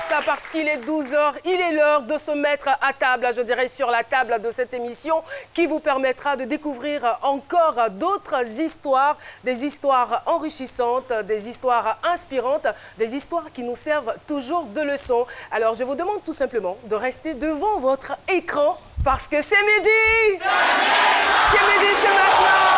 reste parce qu'il est 12 h. Il est l'heure de se mettre à table, je dirais sur la table de cette émission qui vous permettra de découvrir encore d'autres histoires, des histoires enrichissantes, des histoires inspirantes, des histoires qui nous servent toujours de leçon. Alors je vous demande tout simplement de rester devant votre écran parce que c'est midi. C'est midi, c'est maintenant.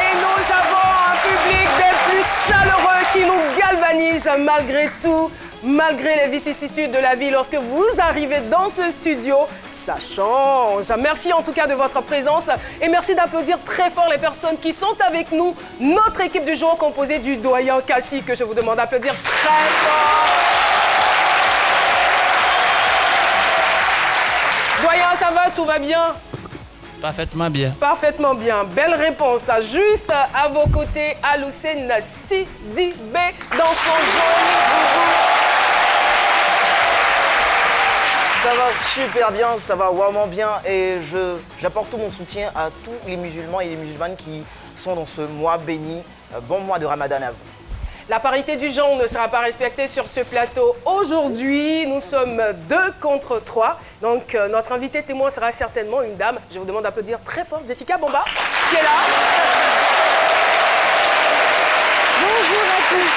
Et nous avons un public des plus chaleureux qui nous galvanise malgré tout, malgré les vicissitudes de la vie. Lorsque vous arrivez dans ce studio, ça change. Merci en tout cas de votre présence et merci d'applaudir très fort les personnes qui sont avec nous. Notre équipe du jour composée du doyen Cassie, que je vous demande d'applaudir très fort. Doyen, ça va? Tout va bien? Parfaitement bien. Parfaitement bien. Belle réponse. Juste à vos côtés, Aloucène Sidibé dans son joli boubou. Ça va super bien, ça va vraiment bien et j'apporte tout mon soutien à tous les musulmans et les musulmanes qui sont dans ce mois béni. Bon mois de Ramadan à vous. La parité du genre ne sera pas respectée sur ce plateau. Aujourd'hui, nous sommes 2 contre 3. Donc, notre invité témoin sera certainement une dame. Je vous demande d'applaudir très fort Jessica Bomba, qui est là. Bonjour à tous.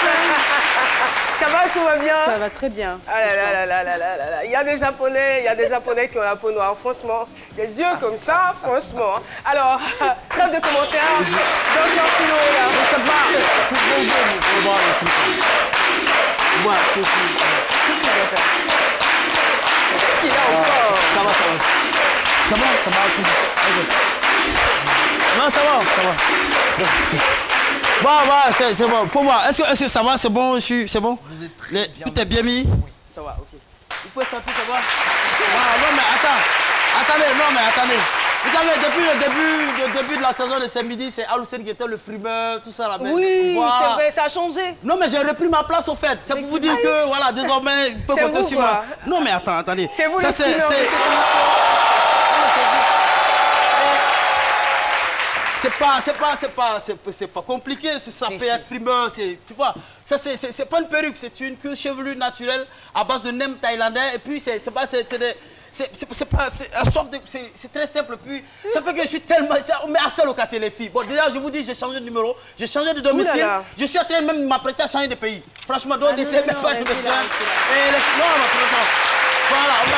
Ça va, tout va bien? Ça va très bien. Ah là là là là là là là. Il y a des Japonais qui ont la peau noire, franchement. Les yeux comme ça, franchement. Alors, trêve de commentaires. Docteur Philo est là. Qu'est-ce qu'il va faire? Qu'est-ce qu'il a encore? Ça va, ça va. Ça va, ça va. Non, ça va, ça va. Bon, c'est bon. Faut voir. Est-ce que ça va? C'est bon? C'est bon? Tout est bien mis? Oui, ça va, ok. Vous pouvez sortir, ça va? Non, mais attendez. Vous savez, depuis le début de la saison de ce midi, c'est Aloucène qui était le frimeur, tout ça là. Oui, voilà. c'est vrai, ça a changé. Non, mais j'ai repris ma place au fait. C'est pour vous dire que, voilà, désormais, il peut compter sur moi. Non, mais attendez. C'est vous ça, le frimeur de cette émission. C'est pas compliqué, ça peut être frimeur, tu vois. Ça, c'est pas une perruque, c'est une queue chevelue naturelle à base de neem thaïlandais. Et puis, c'est très simple. Puis, ça fait que je suis tellement. On met à seul au quartier, les filles. Bon, déjà, je vous dis, j'ai changé de numéro, j'ai changé de domicile. Je suis en train même de m'apprêter à changer de pays. Franchement, donc, n'essayez même pas de me faire. Voilà, on a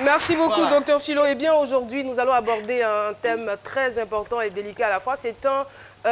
Merci beaucoup, voilà. Docteur Philo. Eh bien, aujourd'hui, nous allons aborder un thème très important et délicat à la fois. C'est un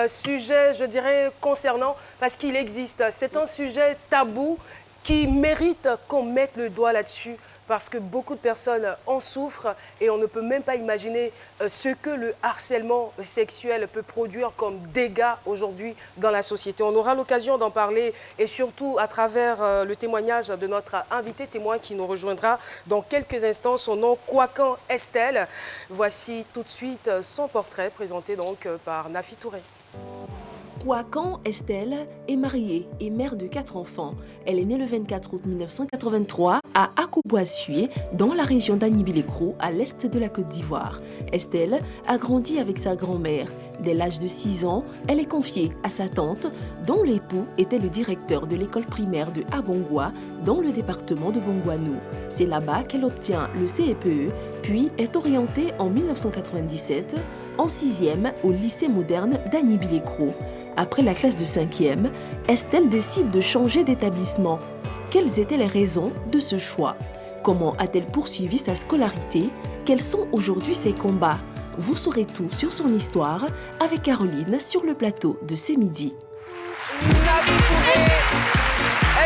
sujet, je dirais, concernant, parce qu'il existe. C'est un sujet tabou qui mérite qu'on mette le doigt là-dessus, parce que beaucoup de personnes en souffrent et on ne peut même pas imaginer ce que le harcèlement sexuel peut produire comme dégâts aujourd'hui dans la société. On aura l'occasion d'en parler et surtout à travers le témoignage de notre invité témoin qui nous rejoindra dans quelques instants. Son nom, Kouakan Estelle. Voici tout de suite son portrait présenté donc par Nafi Touré. Kouakan Estelle est mariée et mère de 4 enfants. Elle est née le 24 août 1983 à Akobouassoué, dans la région d'Anibilekro, à l'est de la Côte d'Ivoire. Estelle a grandi avec sa grand-mère. Dès l'âge de 6 ans, elle est confiée à sa tante, dont l'époux était le directeur de l'école primaire de Abongwa, dans le département de Bongwanou. C'est là-bas qu'elle obtient le CEPE, puis est orientée en 1997 en 6e au lycée moderne d'Anibilekro. Après la classe de 5e, Estelle décide de changer d'établissement. Quelles étaient les raisons de ce choix? Comment a-t-elle poursuivi sa scolarité? Quels sont aujourd'hui ses combats? Vous saurez tout sur son histoire avec Caroline sur le plateau de C'est Midi.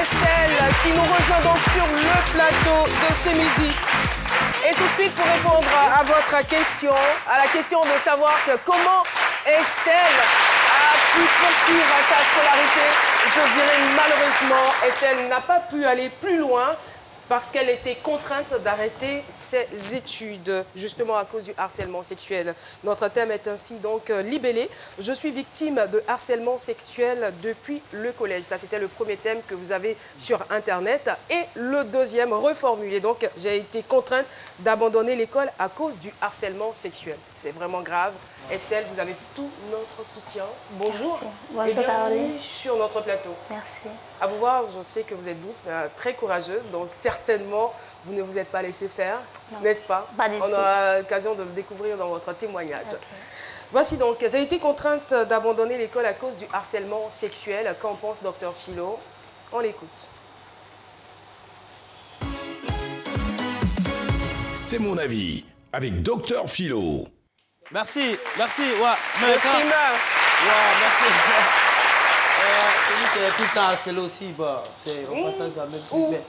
Estelle qui nous rejoint donc sur le plateau de C'est Midi. Et tout de suite pour répondre à votre question, à la question de savoir comment Estelle a pu poursuivre sa scolarité, je dirais malheureusement, Estelle n'a pas pu aller plus loin parce qu'elle était contrainte d'arrêter ses études, justement à cause du harcèlement sexuel. Notre thème est ainsi donc libellé. Je suis victime de harcèlement sexuel depuis le collège. Ça, c'était le premier thème que vous avez sur Internet. Et le deuxième, reformulé. Donc, j'ai été contrainte d'abandonner l'école à cause du harcèlement sexuel. C'est vraiment grave. Estelle, vous avez tout notre soutien. Bonjour. Bonjour, et Caroline. bienvenue sur notre plateau. Merci. À vous voir, je sais que vous êtes douce, mais très courageuse. Donc, certainement, vous ne vous êtes pas laissé faire, n'est-ce pas? Pas du tout. On aura l'occasion de le découvrir dans votre témoignage. Okay. Voici donc, j'ai été contrainte d'abandonner l'école à cause du harcèlement sexuel. Qu'en pense Dr Philo? On l'écoute. C'est mon avis, avec Dr Philo. Merci, merci. Ouais, mais le primeur. Ouais, merci. Celui qui est tout le temps harcelé aussi, bah, on partage la même truc.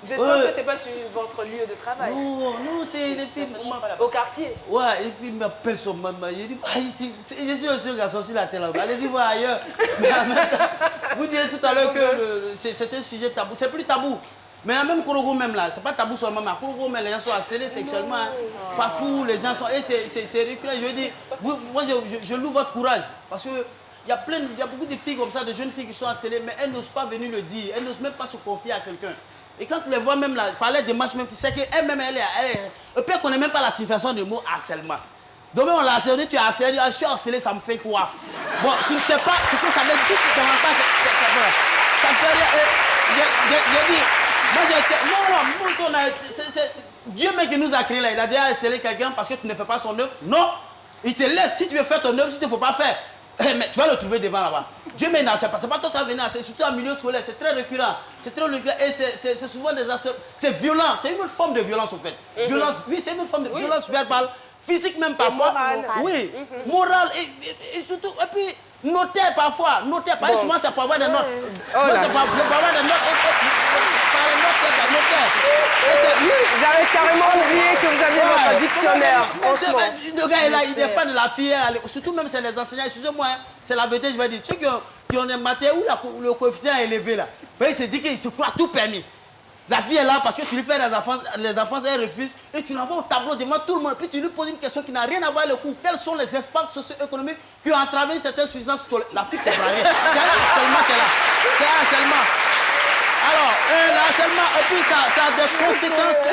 J'espère que ce n'est pas sur votre lieu de travail. Non, c'est les filles. Au quartier. Ouais, et puis il m'appelle son maman. Il dit, je suis le seul garçon sur la télé. Allez-y voir ailleurs. Mais en même temps, vous disiez tout à l'heure que c'était un sujet tabou. C'est plus tabou. Mais la même Kourougou même là, c'est pas tabou seulement, mais à Kourougou même les gens sont harcelés sexuellement. Hein. Partout, les gens sont... Et c'est récurrent. Je veux dire, moi je loue votre courage. Parce que il y a beaucoup de filles comme ça, de jeunes filles qui sont harcelées, mais elles n'osent pas venir le dire. Elles n'osent même pas se confier à quelqu'un. Et quand tu les vois même là, parler des matchs même, tu sais qu'elle-même, elle ne connaît même pas la signification du mot harcèlement. Donc même on l'a harcelé, tu as harcelé, je suis harcelé, ça me fait quoi? Bon, tu ne sais pas ce que ça veut dire, tu ne comprends pas. Ça me fait rien. J'ai dit... c'est Dieu même qui nous a créé là. Il a déjà harcelé quelqu'un parce que tu ne fais pas son œuvre. Non, il te laisse. Si tu veux faire ton œuvre, si tu ne faut pas faire, mais tu vas le trouver devant là-bas. Dieu même n'a pas. C'est pas toi qui vas venir. C'est surtout en milieu scolaire. C'est très récurrent. C'est très récurrent. Et c'est souvent des harcèlements. C'est violent. C'est une forme de violence en fait. Violence. Oui, c'est une forme de violence verbale, physique même parfois. Oui, morale et surtout. Et puis notaire parfois. Notaire. Bon. Souvent c'est pour avoir des notes. C'est pour avoir des notes. J'avais carrément oublié que vous aviez votre dictionnaire, franchement. Le gars est là, il est fan de la fille, surtout même c'est les enseignants, excusez-moi, c'est la vérité, je vais dire. Ceux qui ont des matières où le coefficient est élevé là, il se dit qu'il se croit tout permis. La fille est là parce que tu lui fais les enfants, elle refuse, et tu l'envoies au tableau devant tout le monde, puis tu lui poses une question qui n'a rien à voir avec le cours. Quels sont les espaces socio-économiques qui ont entravé une certaine suffisance scolaire? La fille ne comprend rien. C'est un harcèlement qui est là. C'est un harcèlement. Alors, l'harcèlement, et puis ça a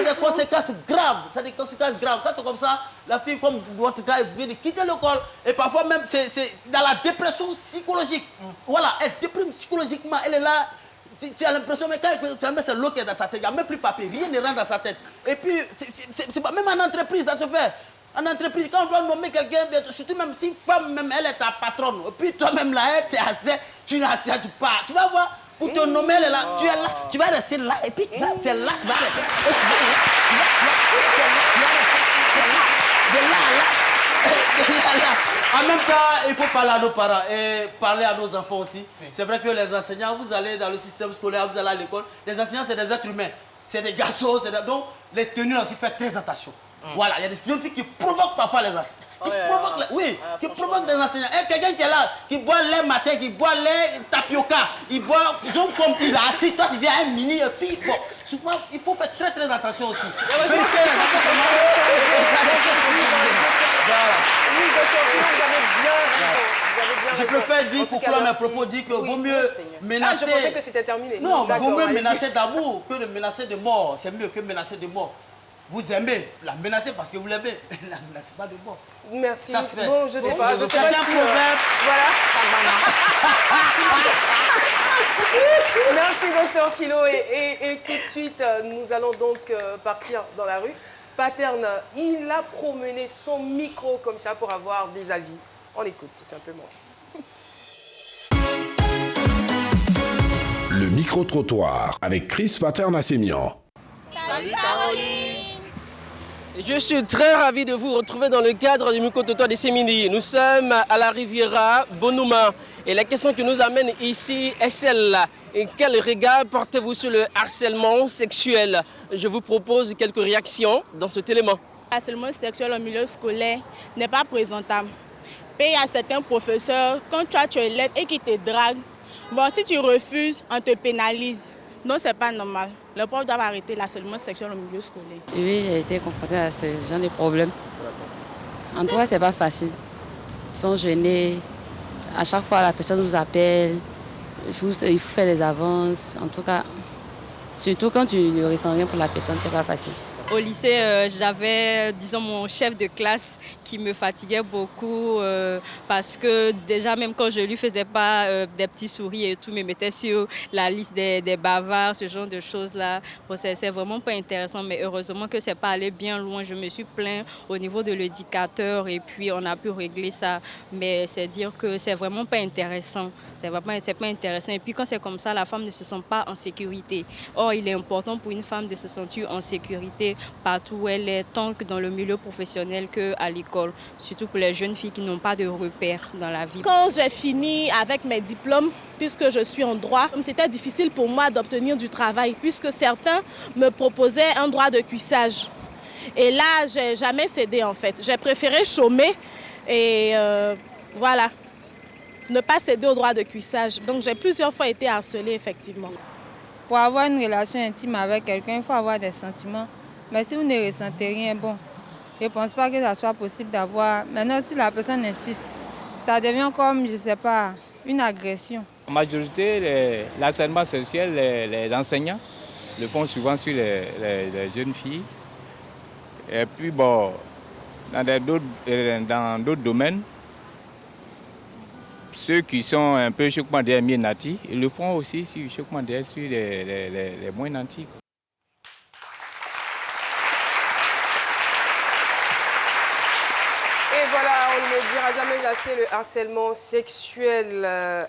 des conséquences graves. Ça a des conséquences graves. Quand c'est comme ça, la fille, comme votre cas, elle vient de quitter l'école. Et parfois même, c'est dans la dépression psychologique. Voilà, elle déprime psychologiquement. Elle est là. Tu as l'impression, mais quand tu as mis ce lot qui est dans sa tête, il n'y a même plus de papier, rien ne rentre dans sa tête. Et puis, c'est pas même en entreprise, ça se fait. En entreprise, quand on doit nommer quelqu'un, surtout même si femme, même elle est ta patronne. Et puis toi-même là, tu es assez, tu n'as assez, tu pars. Tu vas voir. Pour te nommer, elle est là, tu es là, tu vas rester là, et puis c'est là que tu vas rester. Et tu vas là. En même temps, il faut parler à nos parents et parler à nos enfants aussi. C'est vrai que les enseignants, vous allez dans le système scolaire, vous allez à l'école, les enseignants, c'est des êtres humains. C'est des garçons, donc les tenues aussi, faites très attention. Voilà, il y a des jeunes filles qui provoquent parfois les enseignants. Qui provoquent des enseignants. Et quelqu'un qui est là, qui boit lait matin, qui boit lait tapioca, il boit, comme il est assis, toi tu viens à un mini, et puis bon, souvent il faut faire très très attention aussi. Je préfère dire, pour clore mes propos, dire que vaut mieux menacer. Je pensais que c'était terminé. Non, vaut mieux menacer d'amour que de menacer de mort. C'est mieux que menacer de mort. Vous aimez la menacer parce que vous l'aimez. La menacez pas de mort. Merci. Ça se fait. Bon, je sais pas si... Voilà. Merci, Dr Philo. Et tout de suite, nous allons donc partir dans la rue. Paterne, il a promené son micro comme ça pour avoir des avis. On écoute tout simplement. Le micro-trottoir avec Chris Paterne-Assémian. Salut Caroline! Je suis très ravi de vous retrouver dans le cadre du micro-trottoir de Sémini. Nous sommes à la Riviera Bonouma. Et la question qui nous amène ici est celle-là. Quel regard portez-vous sur le harcèlement sexuel? Je vous propose quelques réactions dans cet élément. Le harcèlement sexuel au milieu scolaire n'est pas présentable. Et il y a certains professeurs, quand tu es élève et qui te draguent, bon, si tu refuses, on te pénalise. Non, c'est pas normal. Les profs doivent arrêter l'harcèlement sexuel au milieu scolaire. Oui, j'ai été confrontée à ce genre de problème. En tout cas, c'est pas facile. Ils sont gênés. À chaque fois, la personne vous appelle. Il faut faire des avances. En tout cas, surtout quand tu ne ressens rien pour la personne, c'est pas facile. Au lycée, j'avais, disons, mon chef de classe qui me fatiguait beaucoup parce que déjà, même quand je lui faisais pas des petits sourires et tout, me mettait sur la liste des bavards, ce genre de choses-là. Bon, c'est vraiment pas intéressant, mais heureusement que c'est pas allé bien loin. Je me suis plaint au niveau de l'éducateur et puis on a pu régler ça. Mais c'est dire que c'est vraiment pas intéressant. C'est pas intéressant. Et puis quand c'est comme ça, la femme ne se sent pas en sécurité. Or, il est important pour une femme de se sentir en sécurité partout où elle est, tant que dans le milieu professionnel qu'à l'école. Surtout pour les jeunes filles qui n'ont pas de repères dans la vie. Quand j'ai fini avec mes diplômes, puisque je suis en droit, c'était difficile pour moi d'obtenir du travail, puisque certains me proposaient un droit de cuissage. Et là, j'ai jamais cédé en fait. J'ai préféré chômer et voilà, ne pas céder au droit de cuissage. Donc j'ai plusieurs fois été harcelée effectivement. Pour avoir une relation intime avec quelqu'un, il faut avoir des sentiments. Mais si vous ne ressentez rien, bon, je ne pense pas que ça soit possible d'avoir... Maintenant, si la personne insiste, ça devient comme, je ne sais pas, une agression. En majorité, l'harcèlement sexuel, les enseignants le font souvent sur les jeunes filles. Et puis, bon, dans d'autres domaines, ceux qui sont un peu choquement des mieux nantis, ils le font aussi sur choquement des sur les moins nantis. Et voilà, on ne dira jamais assez, le harcèlement sexuel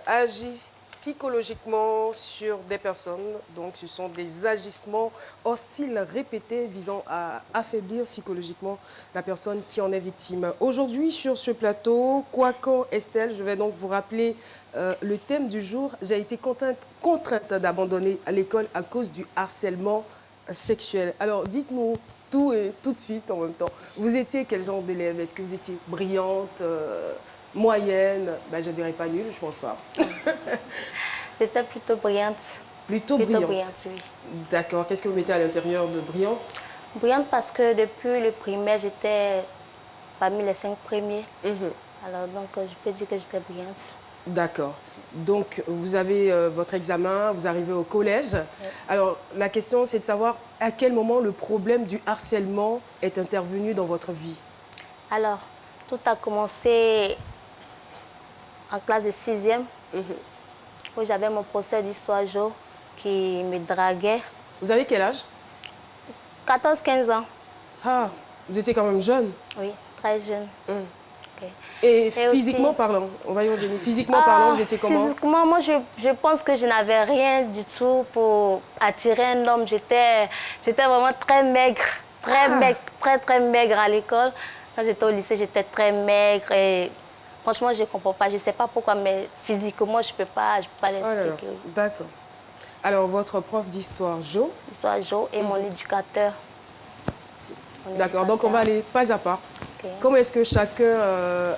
agit psychologiquement sur des personnes. Donc ce sont des agissements hostiles répétés visant à affaiblir psychologiquement la personne qui en est victime. Aujourd'hui sur ce plateau, Kouakan Estelle, je vais donc vous rappeler le thème du jour. J'ai été contrainte d'abandonner l'école à cause du harcèlement sexuel. Alors dites-nous tout et tout de suite en même temps. Vous étiez quel genre d'élève? Est-ce que vous étiez brillante, moyenne? Ben, je ne dirais pas nulle, je ne pense pas. J'étais plutôt brillante. Plutôt brillante, oui. D'accord. Qu'est-ce que vous mettez à l'intérieur de brillante? Brillante parce que depuis le primaire, j'étais parmi les 5 premiers. Alors donc, je peux dire que j'étais brillante. D'accord. Donc, vous avez votre examen, vous arrivez au collège. Oui. Alors, la question, c'est de savoir à quel moment le problème du harcèlement est intervenu dans votre vie. Alors, tout a commencé en classe de 6e, où j'avais mon professeur d'histoire géo qui me draguait. Vous avez quel âge? 14-15 ans. Ah, vous étiez quand même jeune? Oui, très jeune. Et physiquement aussi, parlant, on va y revenir. Physiquement parlant, vous étiez comment? Physiquement, moi, je pense que je n'avais rien du tout pour attirer un homme. J'étais vraiment très maigre, très maigre à l'école. Quand j'étais au lycée, j'étais très maigre et franchement, je ne comprends pas. Je ne sais pas pourquoi, mais physiquement, je ne peux pas l'expliquer. D'accord. Alors, votre prof d'histoire, Jo? Histoire Jo et mon éducateur. D'accord, donc on va aller pas à pas. Comment est-ce que chacun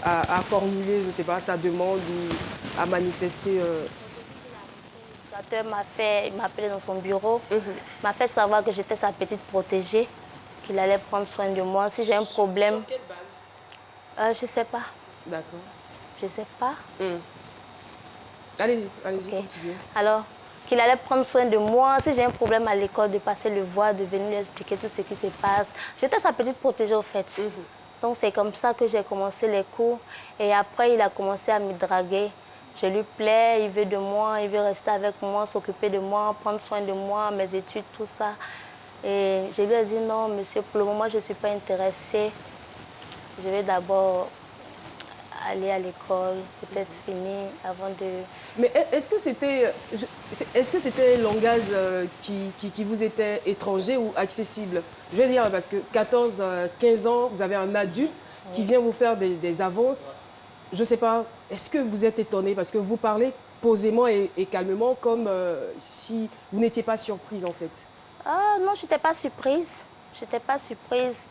a formulé, je ne sais pas, sa demande ou a manifesté L'éducateur m'a appelé dans son bureau, m'a fait savoir que j'étais sa petite protégée, qu'il allait prendre soin de moi. Si j'ai un problème... Sur quelle base? Je ne sais pas. D'accord. Je ne sais pas. Allez-y, continuez. Alors, qu'il allait prendre soin de moi. Si j'ai un problème à l'école, de passer le voir, de venir lui expliquer tout ce qui se passe. J'étais sa petite protégée, au fait. Donc, c'est comme ça que j'ai commencé les cours. Et après, il a commencé à me draguer. Je lui plais, il veut de moi, il veut rester avec moi, s'occuper de moi, prendre soin de moi, mes études, tout ça. Et je lui ai dit non, monsieur, pour le moment, je ne suis pas intéressée. Je vais d'abord aller à l'école, peut-être finir avant de... Mais est-ce que c'était un langage qui vous était étranger ou accessible? Je veux dire, parce que 14, 15 ans, vous avez un adulte qui vient vous faire des avances. Je ne sais pas, est-ce que vous êtes étonné? Parce que vous parlez posément et calmement, comme si vous n'étiez pas surprise, en fait. Ah non, je n'étais pas surprise. Je n'étais pas surprise.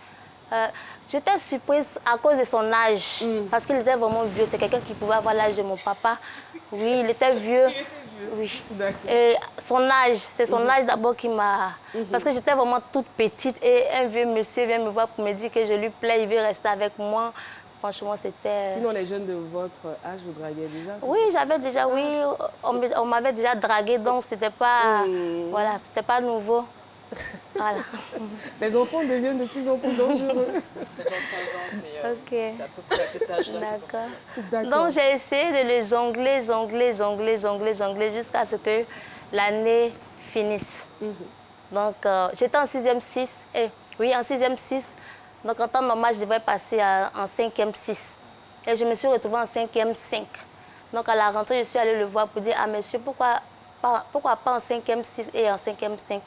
J'étais surprise à cause de son âge, parce qu'il était vraiment vieux. C'est quelqu'un qui pouvait avoir l'âge de mon papa. Oui, il était vieux. Oui. Et son âge, c'est son âge d'abord qui m'a... Parce que j'étais vraiment toute petite et un vieux monsieur vient me voir pour me dire que je lui plais, il veut rester avec moi. Franchement, c'était... Sinon, les jeunes de votre âge vous draguaient déjà? Oui, j'avais déjà, oui, on m'avait déjà dragué, donc c'était pas... Voilà, c'était pas nouveau. Voilà. Les enfants deviennent de plus en plus dangereux. De 15-15 ans, Ok. c'est à peu près à cet âge-là. D'accord. Donc j'ai essayé de le jongler jusqu'à ce que l'année finisse. Donc j'étais en 6e 6. Oui, en 6e 6. Donc en temps normal, je devrais passer en 5e 6. Et je me suis retrouvée en 5e 5. Donc à la rentrée, je suis allée le voir pour dire, ah monsieur, pourquoi pas en 5e 6 et en 5e 5?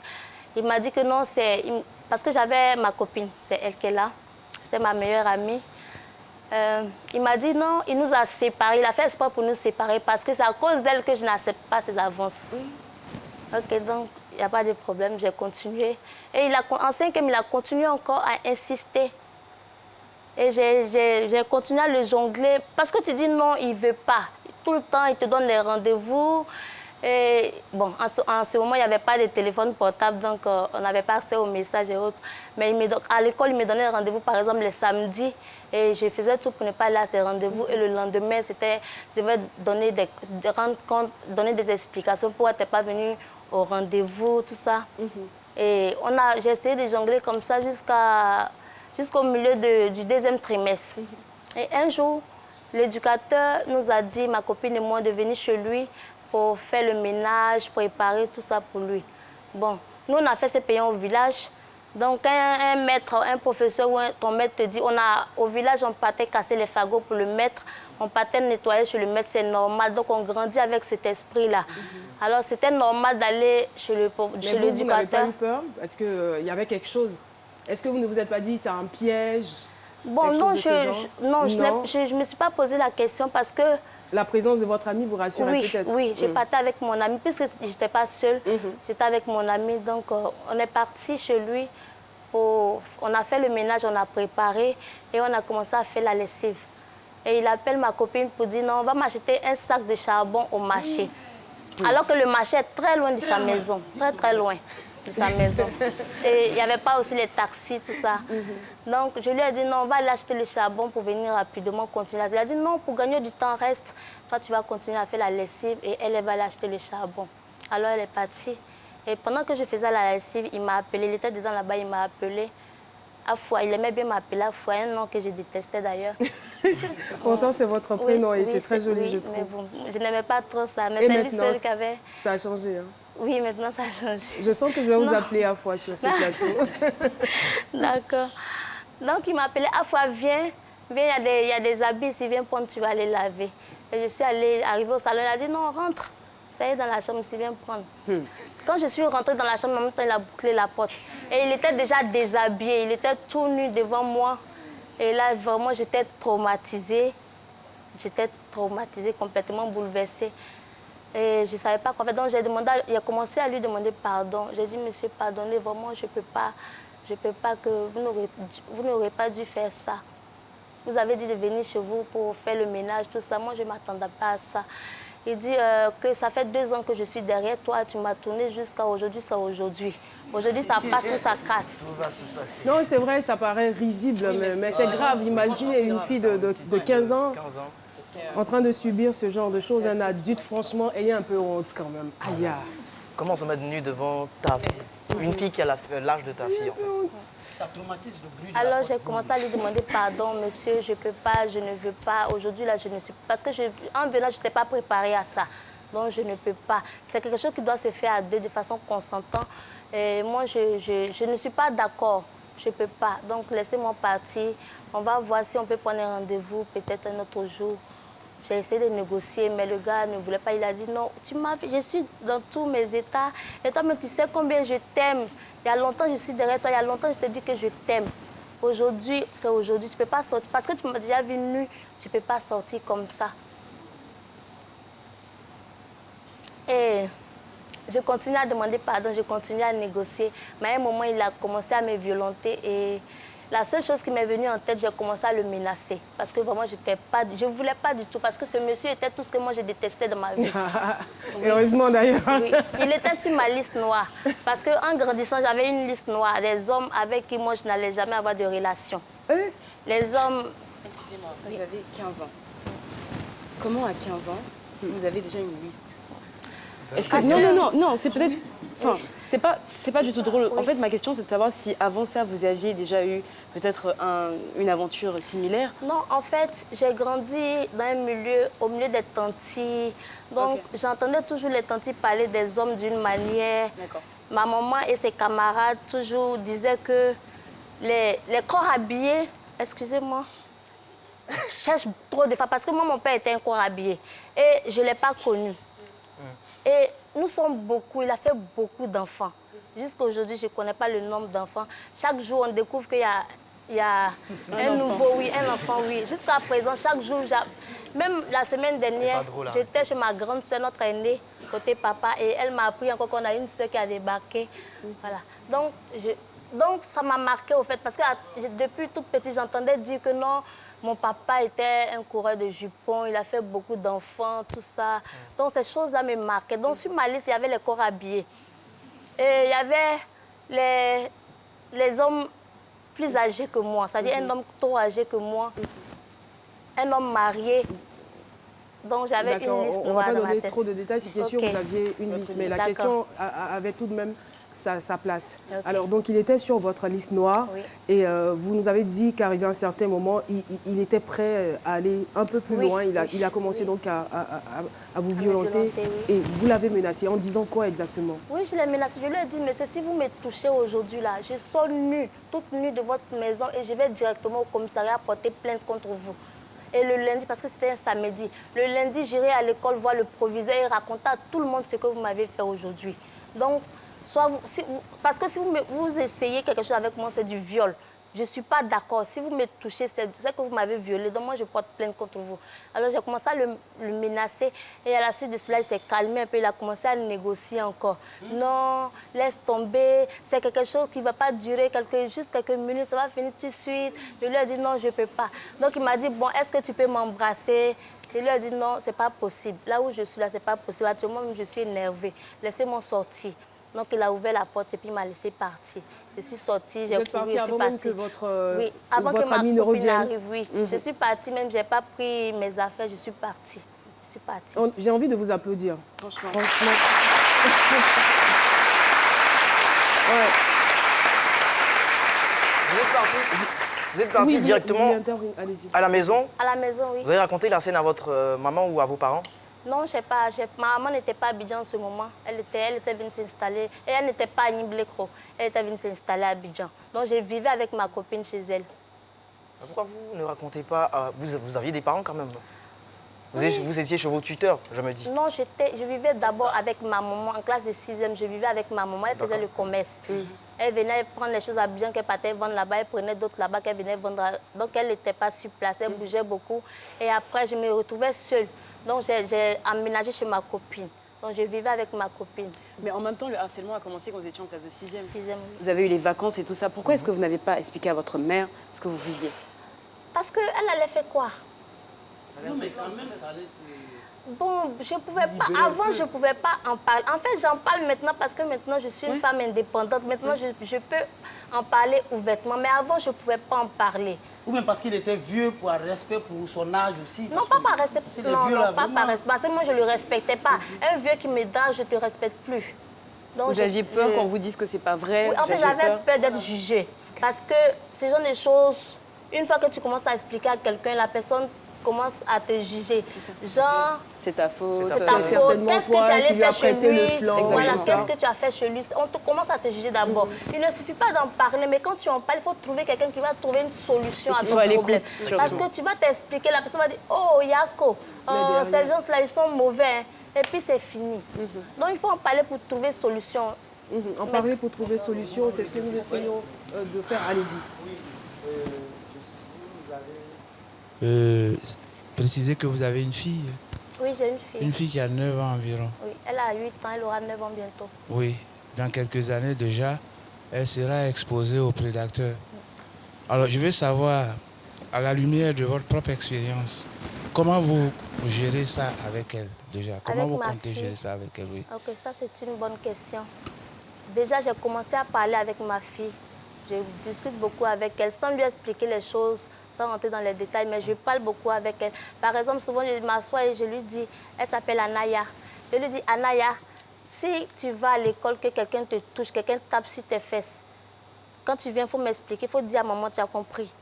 Il m'a dit que non, c'est... Parce que j'avais ma copine, c'est elle qui est là. C'était ma meilleure amie. Il m'a dit non, il nous a séparés. Il a fait espoir pour nous séparer parce que c'est à cause d'elle que je n'accepte pas ses avances. Ok, donc il n'y a pas de problème, j'ai continué. Et en 5e, il a continué encore à insister. Et j'ai continué à le jongler parce que tu dis non, il ne veut pas. Tout le temps, il te donne les rendez-vous. Et bon, en ce moment, il n'y avait pas de téléphone portable, donc on n'avait pas accès aux messages et autres. Mais à l'école, il me donnait rendez-vous, par exemple, les samedis. Et je faisais tout pour ne pas aller à ces rendez-vous. Et le lendemain, je devais donner rendre compte, donner des explications pourquoi tu n'es pas venu au rendez-vous, tout ça. Et j'ai essayé de jongler comme ça jusqu'au milieu du 2e trimestre. Et un jour, l'éducateur nous a dit, ma copine et moi, de venir chez lui pour faire le ménage, préparer tout ça pour lui. Bon, nous, on a fait ces payants au village. Donc, un professeur ou ton maître te dit, au village, on partait casser les fagots pour le maître, on partait nettoyer chez le maître, c'est normal. Donc, on grandit avec cet esprit-là. Alors, c'était normal d'aller chez l'éducateur. Mais vous n'avez pas eu peur? Est-ce qu'il y avait quelque chose? Est-ce que vous ne vous êtes pas dit, c'est un piège? Bon, non, je ne me suis pas posé la question parce que... La présence de votre ami vous rassurait peut-être? Oui, j'ai parti avec mon ami, puisque je n'étais pas seule. J'étais avec mon ami, donc on est parti chez lui. On a fait le ménage, on a préparé et on a commencé à faire la lessive. Et il appelle ma copine pour dire, non, on va m'acheter un sac de charbon au marché. Alors que le marché est très loin de sa maison, très loin de sa maison. Et il n'y avait pas aussi les taxis, tout ça. Donc, je lui ai dit, non, on va aller acheter le charbon pour venir rapidement continuer. Elle a dit, non, pour gagner du temps, reste. Toi, tu vas continuer à faire la lessive et elle va aller acheter le charbon. Alors, elle est partie. Et pendant que je faisais la lessive, il m'a appelé. Il était dedans là-bas, il m'a appelé. Afouah, il aimait bien m'appeler Afouah, un nom que je détestais d'ailleurs. Pourtant, c'est votre prénom et c'est très joli, je trouve. Mais bon, je n'aimais pas trop ça, mais c'est lui seul qui avait... Ça a changé, hein? Oui, maintenant ça a changé. Je sens que je vais vous appeler Afouah sur ce plateau. D'accord. Donc, il m'a appelé Afouah, viens, il y a des habits ici, viens prendre, tu vas les laver. Et je suis arrivée au salon, il a dit non, rentre. Ça y est, dans la chambre ici, viens prendre. Quand je suis rentrée dans la chambre, en même temps, il a bouclé la porte. Et il était déjà déshabillé, il était tout nu devant moi. Et là, vraiment, j'étais traumatisée. J'étais traumatisée, complètement bouleversée. Et je ne savais pas quoi faire. Donc, j'ai commencé à lui demander pardon. J'ai dit, monsieur, pardonnez, vraiment, je ne peux pas que vous n'aurez pas dû faire ça. Vous avez dit de venir chez vous pour faire le ménage, tout ça. Moi, je ne m'attendais pas à ça. Il dit que ça fait 2 ans que je suis derrière toi, tu m'as tourné jusqu'à aujourd'hui, c'est aujourd'hui. Aujourd'hui, ça passe ou ça casse. Non, c'est vrai, ça paraît risible, mais c'est grave. Imaginez une fille de 15 ans en train de subir ce genre de choses. Un adulte, franchement, ayez un peu honte quand même. Aïe. Comment se mettre nu devant une fille qui a l'âge de ta fille, en fait? Ça traumatise le bruit. Alors j'ai commencé à lui demander pardon, monsieur, je ne peux pas, je ne veux pas. Aujourd'hui, là, je ne suis pas... Parce que en venant, je n'étais pas préparée à ça. Donc, je ne peux pas. C'est quelque chose qui doit se faire à deux de façon consentante. Et moi, je ne suis pas d'accord. Je ne peux pas. Donc, laissez-moi partir. On va voir si on peut prendre un rendez-vous peut-être un autre jour. J'ai essayé de négocier, mais le gars ne voulait pas. Il a dit non, je suis dans tous mes états. Et toi, mais tu sais combien je t'aime. Il y a longtemps, je suis derrière toi. Il y a longtemps, je te dis que je t'aime. Aujourd'hui, c'est aujourd'hui. Tu ne peux pas sortir. Parce que tu m'as déjà vu nue, tu ne peux pas sortir comme ça. Et je continue à demander pardon, je continue à négocier. Mais à un moment, il a commencé à me violenter. Et La seule chose qui m'est venue en tête, j'ai commencé à le menacer. Parce que vraiment, je ne voulais pas du tout. Parce que ce monsieur était tout ce que moi, je détestais dans ma vie. Oui. Heureusement, d'ailleurs. Oui. Il était sur ma liste noire. Parce qu'en grandissant, j'avais une liste noire. Des hommes avec qui moi, je n'allais jamais avoir de relation. Les hommes... Excusez-moi, vous avez 15 ans. Comment à 15 ans, vous avez déjà une liste? Est-ce que... Non, c'est peut-être... Enfin, c'est pas du tout drôle. En fait, ma question, c'est de savoir si avant ça, vous aviez déjà eu peut-être une aventure similaire. Non, en fait, j'ai grandi dans un milieu, au milieu des tantis. Donc, j'entendais toujours les tantis parler des hommes d'une manière. Ma maman et ses camarades toujours disaient que les corps habillés, excusez-moi, cherchent trop de femmes. Parce que moi, mon père était un corps habillé. Et je ne l'ai pas connu. Et nous sommes beaucoup, il a fait beaucoup d'enfants. Jusqu'à aujourd'hui, je ne connais pas le nombre d'enfants. Chaque jour, on découvre qu'il y a un nouveau, un enfant, Jusqu'à présent, chaque jour, même la semaine dernière, j'étais chez ma grande soeur, notre aînée, côté papa, et elle m'a appris encore qu'on a une soeur qui a débarqué. Voilà. Donc, ça m'a marqué au fait, parce que depuis toute petite, j'entendais dire que non, mon papa était un coureur de jupons, il a fait beaucoup d'enfants, tout ça. Donc, ces choses-là me marquaient. Donc, sur ma liste, il y avait les corps habillés. Et il y avait les hommes plus âgés que moi, c'est-à-dire un homme trop âgé que moi, un homme marié. Donc, j'avais une liste noire dans ma tête. On ne va pas donner trop de détails, c'est sûr que vous aviez une liste, mais la question avait tout de même sa place. Alors, donc, il était sur votre liste noire et vous nous avez dit qu'arrivé à un certain moment, il était prêt à aller un peu plus loin. Il a commencé donc à vous violenter et vous l'avez menacé en disant quoi exactement? Oui, je l'ai menacé. Je lui ai dit, monsieur, si vous me touchez aujourd'hui, là, je sors nue, toute nue de votre maison et je vais directement au commissariat porter plainte contre vous. Et le lundi, parce que c'était un samedi, le lundi, j'irai à l'école voir le proviseur et raconter à tout le monde ce que vous m'avez fait aujourd'hui. Donc, parce que si vous essayez quelque chose avec moi, c'est du viol. Je ne suis pas d'accord. Si vous me touchez, c'est que vous m'avez violé. Donc moi, je porte plainte contre vous. Alors j'ai commencé à le menacer. Et à la suite de cela, il s'est calmé un peu. Il a commencé à négocier encore. Non, laisse tomber. C'est quelque chose qui ne va pas durer juste quelques minutes. Ça va finir tout de suite. Je lui ai dit non, je ne peux pas. Donc il m'a dit, bon, est-ce que tu peux m'embrasser? Je lui ai dit non, ce n'est pas possible. Là où je suis, là, ce n'est pas possible. Actuellement, je suis énervée. Laissez-moi sortir. Donc, il a ouvert la porte et puis il m'a laissé partir. Je suis sortie, j'ai couru, je suis avant partie. même que votre, oui, avant que ma ne copine arrive, oui. Je suis partie, même, je n'ai pas pris mes affaires, je suis partie. Je suis partie. J'ai envie de vous applaudir. Franchement. Ouais. Vous êtes parti directement à la maison? À la maison, oui. Vous avez raconté la scène à votre maman ou à vos parents? Non, je ne sais pas. Ma maman n'était pas à Abidjan en ce moment. Elle était venue s'installer. Et elle n'était pas à Niblekro. Elle était venue s'installer à Abidjan. Donc, je vivais avec ma copine chez elle. Pourquoi vous ne racontez pas... Vous aviez des parents quand même? Vous étiez chez vos tuteurs, je me dis. Non, je vivais d'abord avec ma maman. En classe de 6e, je vivais avec ma maman. Elle faisait le commerce. Elle venait prendre les choses à Abidjan qu'elle partait vendre là-bas. Elle prenait d'autres là-bas qu'elle venait vendre. Donc, elle n'était pas sur place. Elle bougeait beaucoup. Et après, je me retrouvais seule. Donc, j'ai aménagé chez ma copine. Donc, je vivais avec ma copine. Mais en même temps, le harcèlement a commencé quand vous étiez en classe de 6e. 6e, oui. Vous avez eu les vacances et tout ça. Pourquoi est-ce que vous n'avez pas expliqué à votre mère ce que vous viviez? Parce qu'elle allait faire quoi? Non, mais quand même, ça allait... Bon, je ne pouvais pas. Avant, je ne pouvais pas en parler. En fait, j'en parle maintenant parce que maintenant, je suis une femme indépendante. Maintenant, je peux en parler ouvertement. Mais avant, je ne pouvais pas en parler. Ou même parce qu'il était vieux, pour respect pour son âge aussi. Non, pas par respect. Non, pas par respect. Parce que moi, je ne le respectais pas. Un vieux qui me drague, je ne te respecte plus. Donc, vous aviez peur qu'on vous dise que ce n'est pas vrai? Oui, en fait, j'avais peur d'être jugée. Parce que ce genre de choses, une fois que tu commences à expliquer à quelqu'un, la personne commence à te juger. Genre, c'est ta faute. C'est ta faute. Qu'est-ce que tu allais faire chez lui? Voilà, qu'est-ce que tu as fait chez lui? On commence à te juger d'abord. Il ne suffit pas d'en parler, mais quand tu en parles, il faut trouver quelqu'un qui va trouver une solution à ton problème. Parce que tu vas t'expliquer, la personne va dire, oh, Yako, ces gens-là, ils sont mauvais. Et puis, c'est fini. Donc, il faut en parler pour trouver solution. En parler pour trouver solution, c'est ce que nous essayons de faire. Allez-y. Précisez que vous avez une fille. Oui, j'ai une fille. Une fille qui a 9 ans environ. Oui, elle a 8 ans, elle aura 9 ans bientôt. Oui, dans quelques années déjà, elle sera exposée aux prédateurs. Alors, je veux savoir, à la lumière de votre propre expérience, comment vous gérez ça avec elle déjà? Comment Avec vous ma comptez fille. gérer ça avec elle? Oui. Ok, ça c'est une bonne question. Déjà, j'ai commencé à parler avec ma fille. Je discute beaucoup avec elle sans lui expliquer les choses, sans rentrer dans les détails, mais je parle beaucoup avec elle. Par exemple, souvent, je m'assois et je lui dis, elle s'appelle Anaya. Je lui dis, Anaya, si tu vas à l'école, que quelqu'un te touche, quelqu'un tape sur tes fesses, quand tu viens, il faut m'expliquer, il faut dire à maman, tu as compris.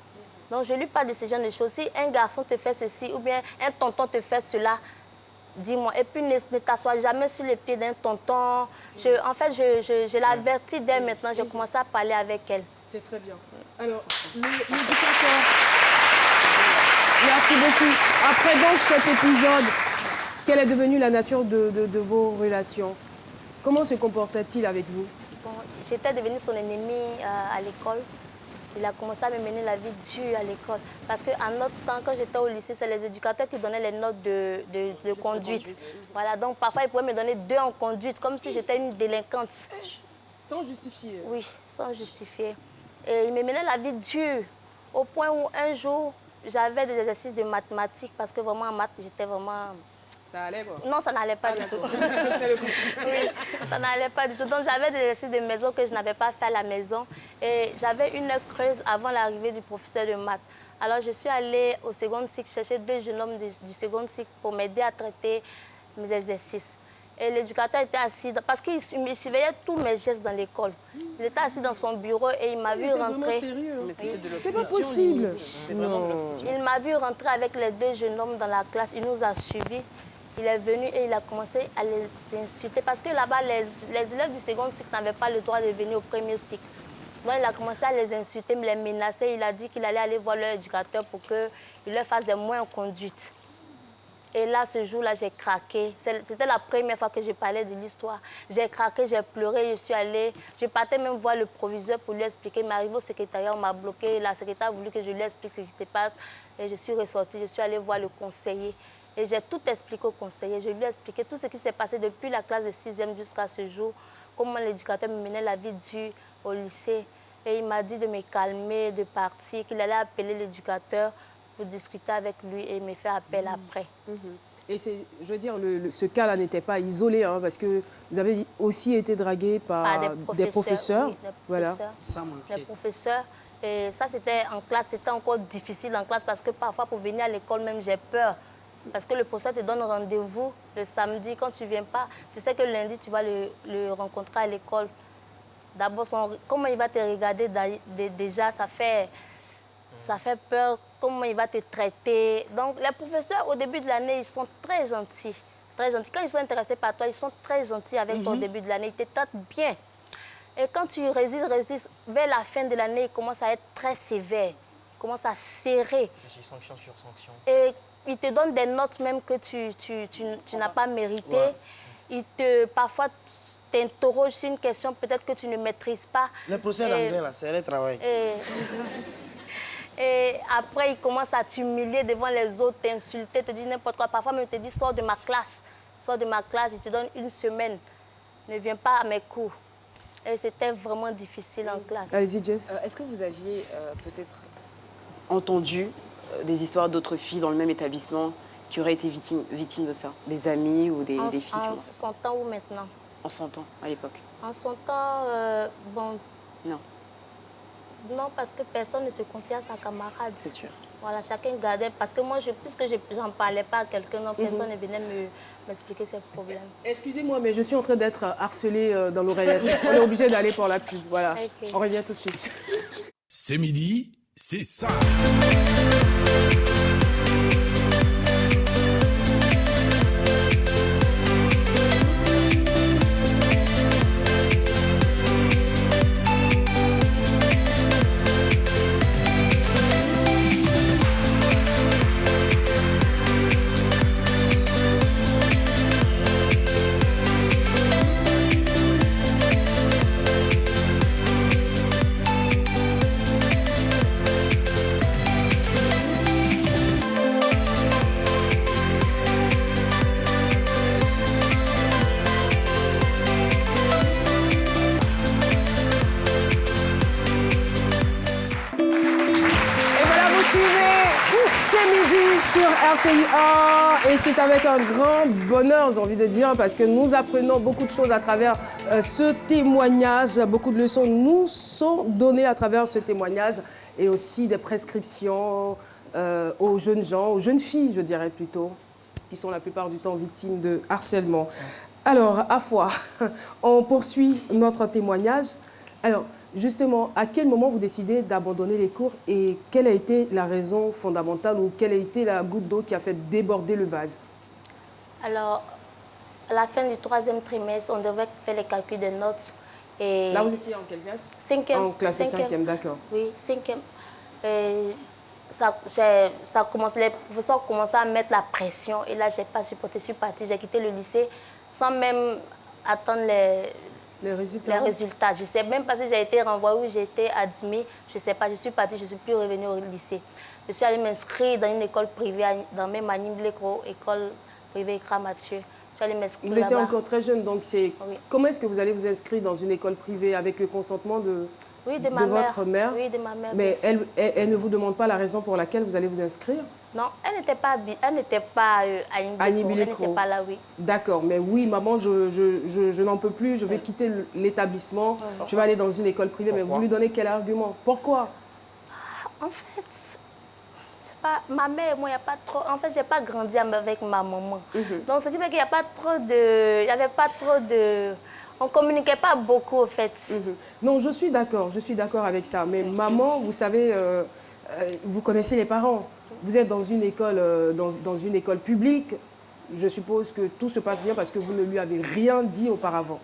Donc, je lui parle de ce genre de choses. Si un garçon te fait ceci ou bien un tonton te fait cela, dis-moi. Et puis, ne t'assois jamais sur les pieds d'un tonton. En fait, je l'avertis dès maintenant. J'ai commencé à parler avec elle. C'est très bien. Alors, l'éducateur, merci beaucoup. Après donc cet épisode, quelle est devenue la nature de vos relations? Comment se comportait-il avec vous? Bon, j'étais devenue son ennemie à l'école. Il a commencé à me mener la vie dure à l'école. Parce qu'à notre temps, quand j'étais au lycée, c'est les éducateurs qui donnaient les notes de conduite. Voilà, donc parfois, ils pouvaient me donner 2 en conduite, comme si j'étais une délinquante. Sans justifier? Oui, sans justifier. Et il me menait la vie dure, au point où un jour, j'avais des exercices de mathématiques, parce que vraiment en maths, j'étais vraiment... Ça allait quoi? Non, ça n'allait pas du tout. Oui, ça n'allait pas du tout. Donc j'avais des exercices de maison que je n'avais pas fait à la maison. Et j'avais une heure creuse avant l'arrivée du professeur de maths. Alors je suis allée au second cycle chercher 2 jeunes hommes du second cycle pour m'aider à traiter mes exercices. Et l'éducateur était assis, parce qu'il surveillait tous mes gestes dans l'école. Il était assis dans son bureau et il m'a vu rentrer. Sérieux, mais c'était de c'est pas possible. C'était vraiment de l'obsession. Il m'a vu rentrer avec les 2 jeunes hommes dans la classe. Il nous a suivis. Il est venu et il a commencé à les insulter. Parce que là-bas, les élèves du second cycle n'avaient pas le droit de venir au premier cycle. Donc il a commencé à les insulter, me les menacer. Il a dit qu'il allait aller voir leur éducateur pour qu'il leur fasse des moins en conduite. Et là, ce jour-là, j'ai craqué. C'était la première fois que je parlais de l'histoire. J'ai craqué, j'ai pleuré, je suis allée. Je partais même voir le proviseur pour lui expliquer. Mais arrivé au secrétariat, on m'a bloqué. La secrétaire a voulu que je lui explique ce qui se passe. Et je suis ressortie, je suis allée voir le conseiller. Et j'ai tout expliqué au conseiller. Je lui ai expliqué tout ce qui s'est passé depuis la classe de 6e jusqu'à ce jour. Comment l'éducateur me menait la vie dure au lycée. Et il m'a dit de me calmer, de partir, qu'il allait appeler l'éducateur pour discuter avec lui et me faire appel après. Et je veux dire, ce cas-là n'était pas isolé, hein, parce que vous avez aussi été dragué par des professeurs. Oui, des voilà. professeurs. Des professeurs. Et ça, c'était en classe, c'était encore difficile en classe parce que parfois, pour venir à l'école même, j'ai peur. Parce que le professeur te donne rendez-vous le samedi. Quand tu ne viens pas, tu sais que lundi, tu vas le rencontrer à l'école. D'abord, comment il va te regarder déjà, ça fait peur. Comment il va te traiter. Donc, les professeurs, au début de l'année, ils sont très gentils. Très gentils. Quand ils sont intéressés par toi, ils sont très gentils avec toi au début de l'année. Ils te traitent bien. Et quand tu résistes, vers la fin de l'année, ils commencent à être très sévères. Ils commencent à serrer. Sanction sur sanction. Et ils te donnent des notes même que tu n'as pas méritées. Ouais. Parfois, t'interrogent sur une question peut-être que tu ne maîtrises pas. Le procès d'anglais, là, c'est le travail. Et après, ils commencent à t'humilier devant les autres, t'insulter, te dire n'importe quoi. Parfois, même, ils te disent, sors de ma classe. Sors de ma classe, ils te donnent 1 semaine. Ne viens pas à mes cours. Et c'était vraiment difficile en classe. Allez-y, Jess. Est-ce que vous aviez peut-être entendu des histoires d'autres filles dans le même établissement qui auraient été victimes de ça? Des amis ou des filles? En son temps ou maintenant? En son temps, à l'époque. En son temps, bon... Non. Non, parce que personne ne se confie à sa camarade. C'est sûr. Voilà, chacun gardait. Parce que moi, puisque je n'en parlais pas à quelqu'un, non, personne ne venait m'expliquer ses problèmes. Excusez-moi, mais je suis en train d'être harcelée dans l'oreillette. On est obligé d'aller pour la pub. Voilà. Okay. On revient tout de suite. C'est midi, c'est ça. RTI1 et c'est avec un grand bonheur, j'ai envie de dire, parce que nous apprenons beaucoup de choses à travers ce témoignage. Beaucoup de leçons nous sont données à travers ce témoignage et aussi des prescriptions aux jeunes gens, aux jeunes filles, je dirais plutôt, qui sont la plupart du temps victimes de harcèlement. Alors, Afua, on poursuit notre témoignage. Alors, justement, à quel moment vous décidez d'abandonner les cours et quelle a été la raison fondamentale ou quelle a été la goutte d'eau qui a fait déborder le vase? Alors, à la fin du 3e trimestre, on devait faire les calculs des notes. Et là, vous étiez en quelle classe? 5e. En classe 5e, d'accord. Oui, 5e. Les professeurs commençaient à mettre la pression et là, je n'ai pas supporté, je suis partie. J'ai quitté le lycée sans même attendre les résultats. Je ne sais même pas si j'ai été renvoyée ou j'ai été admise. Je ne sais pas. Je suis partie, je ne suis plus revenue au lycée. Je suis allée m'inscrire dans une école privée, dans même à Nimblekro, école privée Écran Mathieu. Je suis allée m'inscrire là-bas. Vous étiez encore très jeune, donc c'est... Oui. Comment est-ce que vous allez vous inscrire dans une école privée avec le consentement de votre mère? Oui, de ma mère. Mais elle ne vous demande pas la raison pour laquelle vous allez vous inscrire? Non, elle n'était pas à Nimblekro. Elle n'était pas là, oui. D'accord, mais oui, maman, je n'en peux plus, je vais quitter l'établissement, je vais aller dans une école privée. Pourquoi? Mais vous lui donnez quel argument? Pourquoi? En fait, c'est pas ma mère, moi, il n'y a pas trop... En fait, je n'ai pas grandi avec ma maman. Donc, ce qui fait qu'il n'y a pas trop de... Il n'y avait pas trop de... On ne communiquait pas beaucoup, en fait. Non, je suis d'accord avec ça. Mais maman, vous savez, vous connaissez les parents. Vous êtes dans une école, dans une école publique. Je suppose que tout se passe bien parce que vous ne lui avez rien dit auparavant.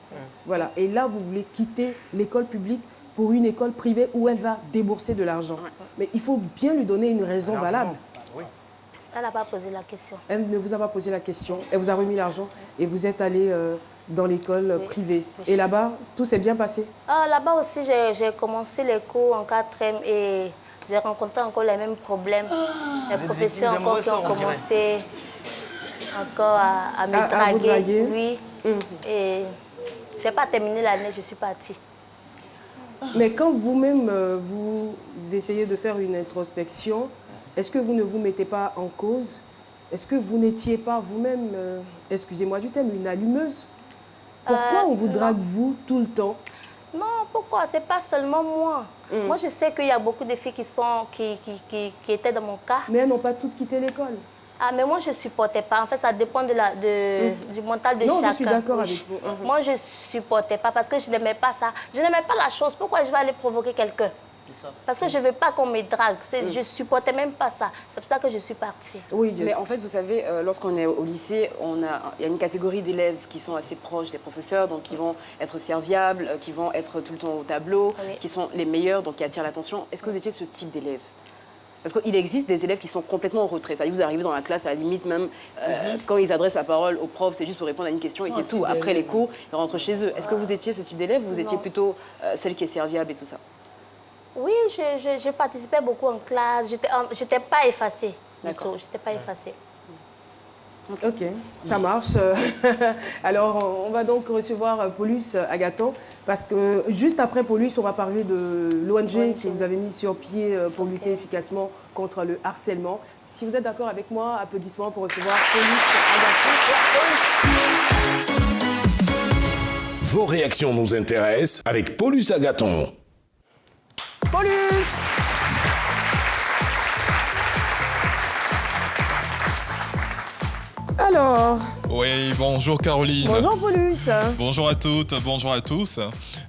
Voilà. Et là, vous voulez quitter l'école publique pour une école privée où elle va débourser de l'argent. Mais il faut bien lui donner une raison valable. Elle n'a pas posé la question. Elle ne vous a pas posé la question. Elle vous a remis l'argent et vous êtes allé dans l'école privée. Et là-bas, tout s'est bien passé? Là-bas aussi, j'ai commencé les cours en 4e et j'ai rencontré encore les mêmes problèmes. Les professeurs encore qui ont commencé encore à me draguer. Oui. Et je n'ai pas terminé l'année, je suis partie. Mais quand vous-même, vous essayez de faire une introspection, est-ce que vous ne vous mettez pas en cause? Est-ce que vous n'étiez pas vous-même, excusez-moi du terme, une allumeuse? Pourquoi on vous drague, vous, tout le temps? Non, pourquoi? Ce n'est pas seulement moi. Moi, je sais qu'il y a beaucoup de filles qui étaient dans mon cas. Mais elles n'ont pas toutes quitté l'école. Ah, mais moi, je ne supportais pas. En fait, ça dépend du mental de chacun. Non, je suis d'accord avec vous. Moi, je ne supportais pas parce que je n'aimais pas ça. Je n'aimais pas la chose. Pourquoi je vais aller provoquer quelqu'un? Parce que je ne veux pas qu'on me drague. Je ne supportais même pas ça. C'est pour ça que je suis partie. Oui, mais en fait, vous savez, lorsqu'on est au lycée, il y a une catégorie d'élèves qui sont assez proches des professeurs, donc qui vont être serviables, qui vont être tout le temps au tableau, qui sont les meilleurs, donc qui attirent l'attention. Est-ce que vous étiez ce type d'élève? Parce qu'il existe des élèves qui sont complètement en retrait. C'est-à-dire vous arrivez dans la classe, à la limite même, quand ils adressent la parole au prof, c'est juste pour répondre à une question et c'est tout. Après les cours, ils rentrent chez eux. Est-ce que vous étiez ce type d'élève ou vous étiez plutôt celle qui est serviable et tout ça? Oui, je participais beaucoup en classe. Je n'étais pas effacée du tout. Je n'étais pas effacée. Ok, ça marche. Alors, on va donc recevoir Paulus Agathon, parce que juste après Paulus, on va parler de l'ONG que vous avez mis sur pied pour lutter efficacement contre le harcèlement. Si vous êtes d'accord avec moi, applaudissements pour recevoir Paulus Agathon. Vos réactions nous intéressent avec Paulus Agathon. Paulus! Alors... Oui, bonjour Caroline. Bonjour Paulus. Bonjour à toutes, bonjour à tous.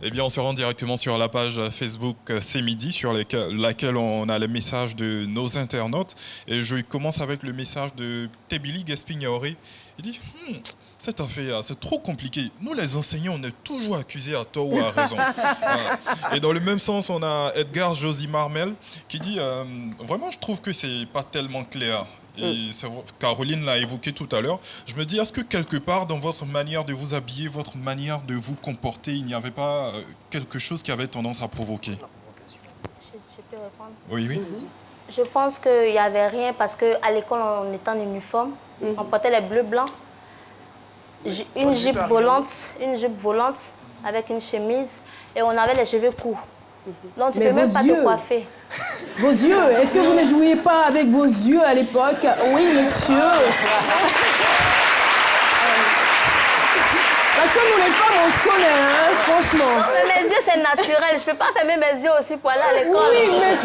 Eh bien, on se rend directement sur la page Facebook C'est Midi, sur laquelle on a les messages de nos internautes. Et je commence avec le message de Tebili Gaspignori. Il dit cette affaire, c'est trop compliqué. Nous, les enseignants, on est toujours accusés à tort ou à raison. Et dans le même sens, on a Edgar Josie Marmel qui dit vraiment, je trouve que c'est pas tellement clair. Et Caroline l'a évoqué tout à l'heure. Je me dis, est-ce que quelque part, dans votre manière de vous habiller, votre manière de vous comporter, il n'y avait pas quelque chose qui avait tendance à provoquer? Je peux répondre? Oui, oui. Je pense qu'il n'y avait rien parce qu'à l'école, on était en uniforme. On portait les bleus blancs. Une jupe volante avec une chemise. Et on avait les cheveux courts. Donc tu Mais peux même vos pas yeux. te coiffer. Vos yeux, est-ce que vous ne jouiez pas avec vos yeux à l'époque? Oui, monsieur. Parce que nous, les femmes, on se connaît, hein, franchement. Non, mais mes yeux, c'est naturel. Je peux pas fermer mes yeux aussi pour aller à l'école. Oui, mais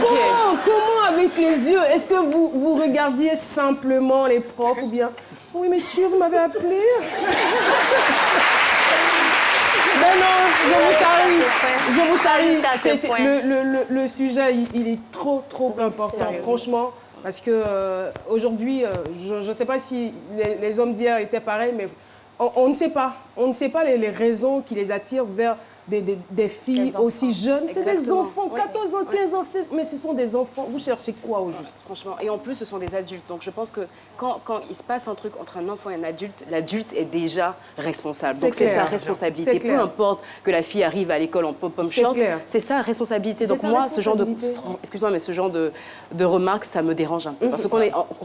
comment avec les yeux? Est-ce que vous regardiez simplement les profs ou bien... Oui, monsieur, vous m'avez appelé. Mais non, je vous charrie. Le sujet, il est trop important, sérieux. franchement. Parce que aujourd'hui, je ne sais pas si les hommes d'hier étaient pareils, mais on ne sait pas. On ne sait pas les raisons qui les attirent vers des filles aussi jeunes. C'est des Exactement. enfants, 14 ans, 15 ans, 16 mais ce sont des enfants. Vous cherchez quoi au juste? Franchement, et en plus, ce sont des adultes. Donc, je pense que quand il se passe un truc entre un enfant et un adulte, l'adulte est déjà responsable. Donc, c'est sa responsabilité. C'est clair. Peu importe que la fille arrive à l'école en pom-pom C'est short, clair. c'est sa responsabilité. Donc, sa moi, ce genre de... responsabilité. Excuse-moi, mais ce genre de remarques, ça me dérange un peu. Parce qu'on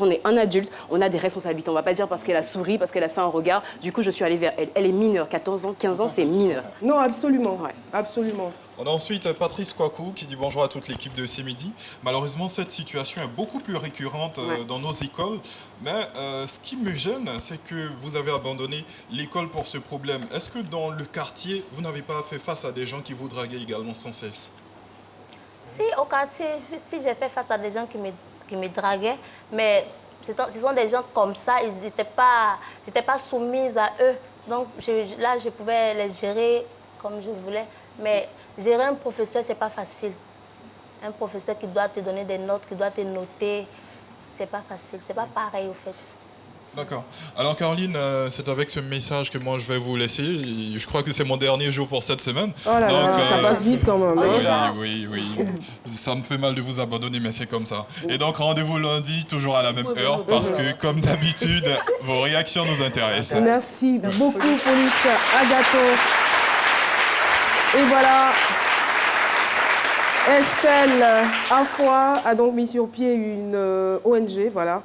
est un adulte, on a des responsabilités. On ne va pas dire parce qu'elle a souri, parce qu'elle a fait un regard. Du coup, je suis allée vers elle. Elle est mineure. 14 ans, 15 ans, c'est mineur. Non, absolument. Absolument. On a ensuite Patrice Kouakou qui dit bonjour à toute l'équipe de C'est Midi. Malheureusement, cette situation est beaucoup plus récurrente dans nos écoles. Mais ce qui me gêne, c'est que vous avez abandonné l'école pour ce problème. Est-ce que dans le quartier, vous n'avez pas fait face à des gens qui vous draguaient également sans cesse? Si, au quartier, si j'ai fait face à des gens qui me draguaient, mais ce sont des gens comme ça, ils n'étaient pas, j'étais pas soumise à eux. Donc là, je pouvais les gérer comme je voulais. Mais gérer un professeur, c'est pas facile. Un professeur qui doit te donner des notes, qui doit te noter, c'est pas facile. C'est pas pareil, au fait. D'accord. Alors Caroline, c'est avec ce message que moi je vais vous laisser. Je crois que c'est mon dernier jour pour cette semaine. Oh là là, ça passe vite quand même. Oui. Ça me fait mal de vous abandonner, mais c'est comme ça. Et donc rendez-vous lundi, toujours à la même heure, parce que comme d'habitude, vos réactions nous intéressent. Merci beaucoup, Police Agathon. Et voilà, Estelle Afoy a donc mis sur pied une ONG, voilà.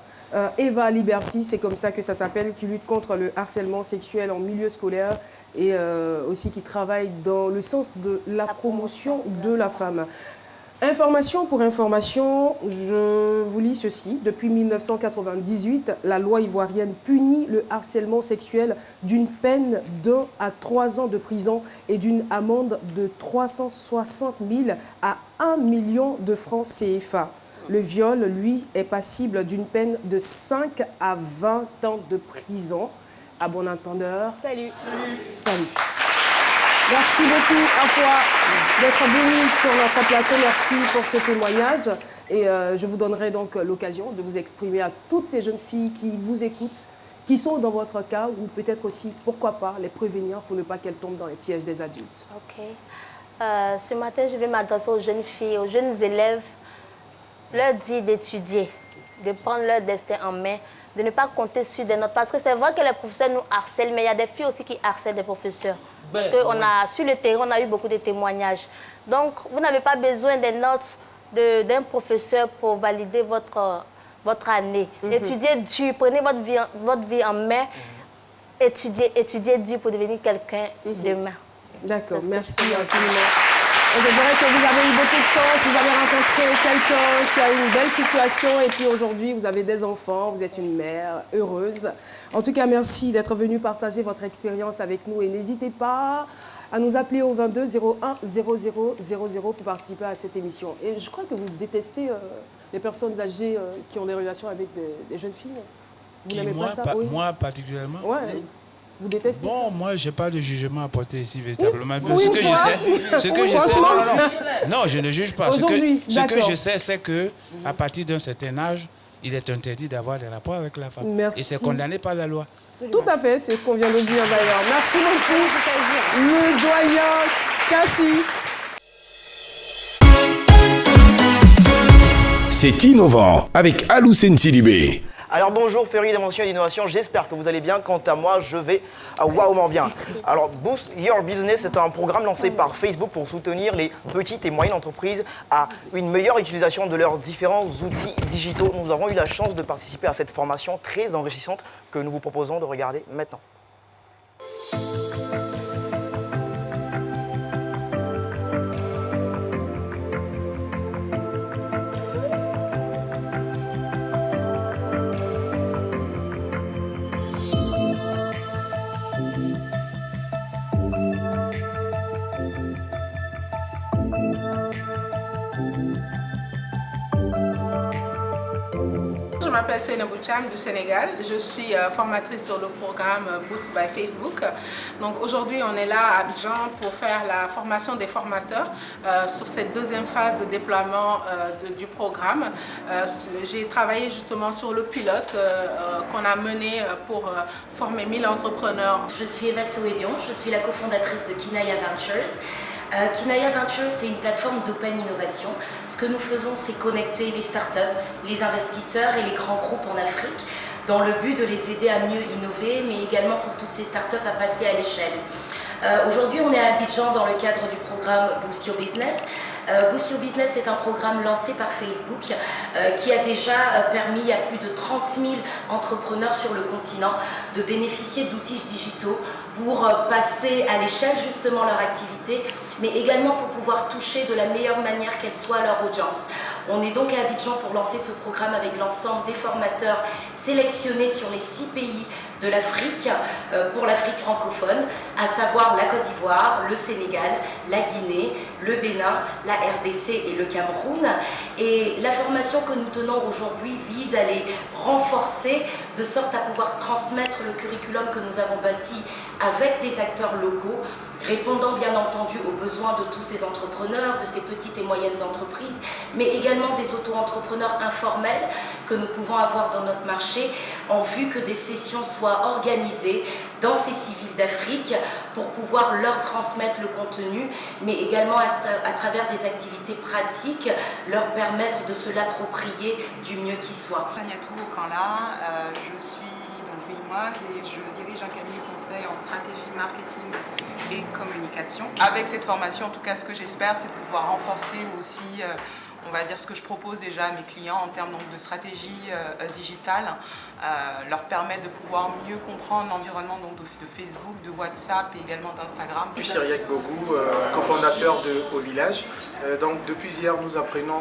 Eva Liberty, c'est comme ça que ça s'appelle, qui lutte contre le harcèlement sexuel en milieu scolaire et aussi qui travaille dans le sens de la promotion de la femme. Information pour information, je vous lis ceci. Depuis 1998, la loi ivoirienne punit le harcèlement sexuel d'une peine d'1 à 3 ans de prison et d'une amende de 360 000 à 1 million de francs CFA. Le viol, lui, est passible d'une peine de 5 à 20 ans de prison. À bon entendeur. Salut. Salut. Merci beaucoup à toi d'être venu sur notre plateau. Merci pour ce témoignage. Et je vous donnerai donc l'occasion de vous exprimer à toutes ces jeunes filles qui vous écoutent, qui sont dans votre cas, ou peut-être aussi, pourquoi pas, les prévenir pour ne pas qu'elles tombent dans les pièges des adultes. Ok. Ce matin, je vais m'adresser aux jeunes filles, aux jeunes élèves, leur dire d'étudier, de prendre leur destin en main, de ne pas compter sur des notes. Parce que c'est vrai que les professeurs nous harcèlent, mais il y a des filles aussi qui harcèlent des professeurs. Parce que sur le terrain, on a eu beaucoup de témoignages. Donc, vous n'avez pas besoin des notes d'un professeur pour valider votre année. Étudiez dur, prenez votre vie en main, étudiez dur pour devenir quelqu'un demain. D'accord, merci infiniment. Et je dirais que vous avez eu beaucoup de chance, vous avez rencontré quelqu'un qui a une belle situation et puis aujourd'hui vous avez des enfants, vous êtes une mère heureuse. En tout cas, merci d'être venu partager votre expérience avec nous et n'hésitez pas à nous appeler au 22 01 00 00 pour participer à cette émission. Et je crois que vous détestez les personnes âgées qui ont des relations avec des jeunes filles. Vous n'aimez pas ça? Moi particulièrement? Ouais. Vous détestez ça? Moi, je n'ai pas de jugement à porter ici, véritablement. Oui, ce que je sais, non, je ne juge pas. Ce que je sais, c'est qu'à partir d'un certain âge, il est interdit d'avoir des rapports avec la femme. Merci. Et c'est condamné par la loi. Absolument. Tout à fait, c'est ce qu'on vient de dire d'ailleurs. Merci beaucoup. Le doyen Cassie. C'est innovant avec Aloussène Sidibé. Alors bonjour Ferry d'Invention et d'Innovation, j'espère que vous allez bien. Quant à moi, je vais wauement bien. Alors Boost Your Business, c'est un programme lancé par Facebook pour soutenir les petites et moyennes entreprises à une meilleure utilisation de leurs différents outils digitaux. Nous avons eu la chance de participer à cette formation très enrichissante que nous vous proposons de regarder maintenant. m'appelle Seynabou Cham du Sénégal. Je suis formatrice sur le programme Boost by Facebook. Donc aujourd'hui, on est là à Abidjan pour faire la formation des formateurs sur cette deuxième phase de déploiement du programme. J'ai travaillé justement sur le pilote qu'on a mené pour former 1000 entrepreneurs. Je suis Eva Soédion, je suis la cofondatrice de Kinaya Ventures. Kinaya Ventures, c'est une plateforme d'open innovation. Ce que nous faisons, c'est connecter les startups, les investisseurs et les grands groupes en Afrique dans le but de les aider à mieux innover, mais également pour toutes ces startups à passer à l'échelle. Aujourd'hui, on est à Abidjan dans le cadre du programme Boost Your Business. Boost Your Business est un programme lancé par Facebook qui a déjà permis à plus de 30 000 entrepreneurs sur le continent de bénéficier d'outils digitaux pour passer à l'échelle justement leur activité, mais également pour pouvoir toucher de la meilleure manière qu'elle soit leur audience. On est donc à Abidjan pour lancer ce programme avec l'ensemble des formateurs sélectionnés sur les 6 pays de l'Afrique pour l'Afrique francophone, à savoir la Côte d'Ivoire, le Sénégal, la Guinée, le Bénin, la RDC et le Cameroun. Et la formation que nous tenons aujourd'hui vise à les renforcer de sorte à pouvoir transmettre le curriculum que nous avons bâti avec des acteurs locaux, répondant bien entendu aux besoins de tous ces entrepreneurs, de ces petites et moyennes entreprises, mais également des auto-entrepreneurs informels que nous pouvons avoir dans notre marché, en vue que des sessions soient organisées dans ces 6 villes d'Afrique pour pouvoir leur transmettre le contenu, mais également à travers des activités pratiques, leur permettre de se l'approprier du mieux qui soit. Saniatou Okanla, je suis béninoise et je dirige un cabinet conseil en stratégie, marketing et communication. Avec cette formation, en tout cas, ce que j'espère, c'est de pouvoir renforcer aussi, on va dire, ce que je propose déjà à mes clients en termes donc, de stratégie digitale, leur permettre de pouvoir mieux comprendre l'environnement de Facebook, de WhatsApp et également d'Instagram. Je suis Cyriac Bogou, cofondateur de Au Village. Donc depuis hier, nous apprenons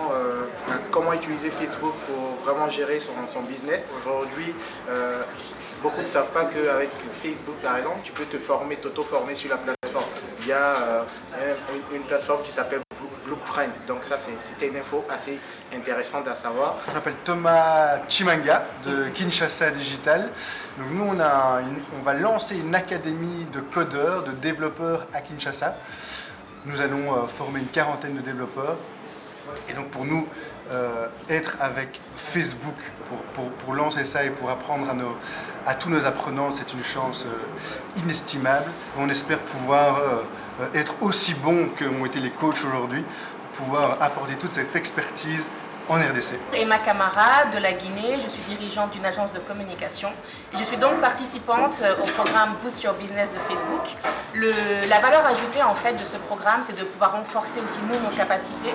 comment utiliser Facebook pour vraiment gérer son business. Aujourd'hui, beaucoup ne savent pas qu'avec Facebook, par exemple, tu peux te former, t'auto-former sur la plateforme. Il y a une plateforme qui s'appelle Blueprint. Donc ça, c'était une info assez intéressante à savoir. Je m'appelle Thomas Chimanga de Kinshasa Digital. Donc nous, on va lancer une académie de codeurs, de développeurs à Kinshasa. Nous allons former une quarantaine de développeurs. Et donc pour nous, être avec Facebook pour lancer ça et pour apprendre à tous nos apprenants, c'est une chance inestimable. On espère pouvoir être aussi bons que ont été les coachs aujourd'hui, pouvoir apporter toute cette expertise en RDC. Emma Camara de la Guinée, je suis dirigeante d'une agence de communication et je suis donc participante au programme Boost Your Business de Facebook. La valeur ajoutée en fait de ce programme, c'est de pouvoir renforcer aussi nos capacités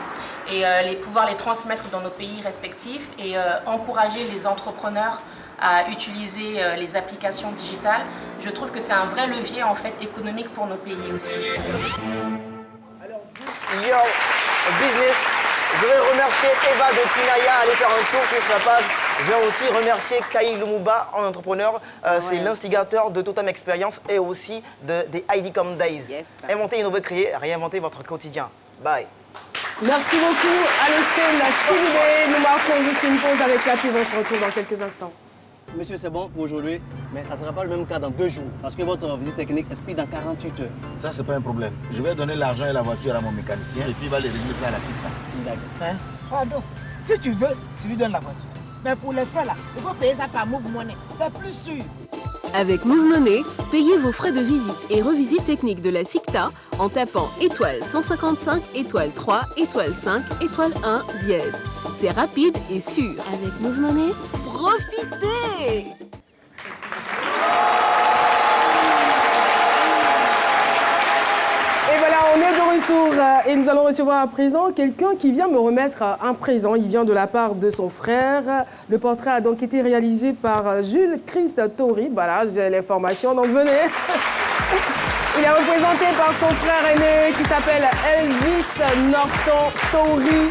et pouvoir les transmettre dans nos pays respectifs et encourager les entrepreneurs à utiliser les applications digitales. Je trouve que c'est un vrai levier en fait économique pour nos pays aussi. Alors, Boost Your Business. Je vais remercier Eva de Kinaya, aller faire un tour sur sa page. Je vais aussi remercier Kai Lumumba, un entrepreneur. C'est l'instigateur de Totem Experience et aussi des IDCOM Days. Yes. Inventer, innover, créer, réinventer votre quotidien. Bye. Merci beaucoup. Allez, la CIVB. Nous marquons juste une pause avec la pub. On se retrouve dans quelques instants. Monsieur, c'est bon pour aujourd'hui, mais ça ne sera pas le même cas dans 2 jours, parce que votre visite technique expire dans 48 heures. Ça, c'est pas un problème. Je vais donner l'argent et la voiture à mon mécanicien, et puis il va les régler ça à la FICA. D'accord. Hein? Pardon, si tu veux, tu lui donnes la voiture. Mais pour les frais là, il faut payer ça par Move Money. C'est plus sûr. Avec Move Money, payez vos frais de visite et revisite technique de la SICTA en tapant étoile 155, étoile 3, étoile 5, étoile 1, dièse. C'est rapide et sûr. Avec Move Money, profitez! Et voilà, on est de retour et nous allons recevoir à présent quelqu'un qui vient me remettre un présent. Il vient de la part de son frère. Le portrait a donc été réalisé par Jules Christ Tori. Voilà, j'ai l'information, donc venez. Il est représenté par son frère aîné qui s'appelle Elvis Norton Tori.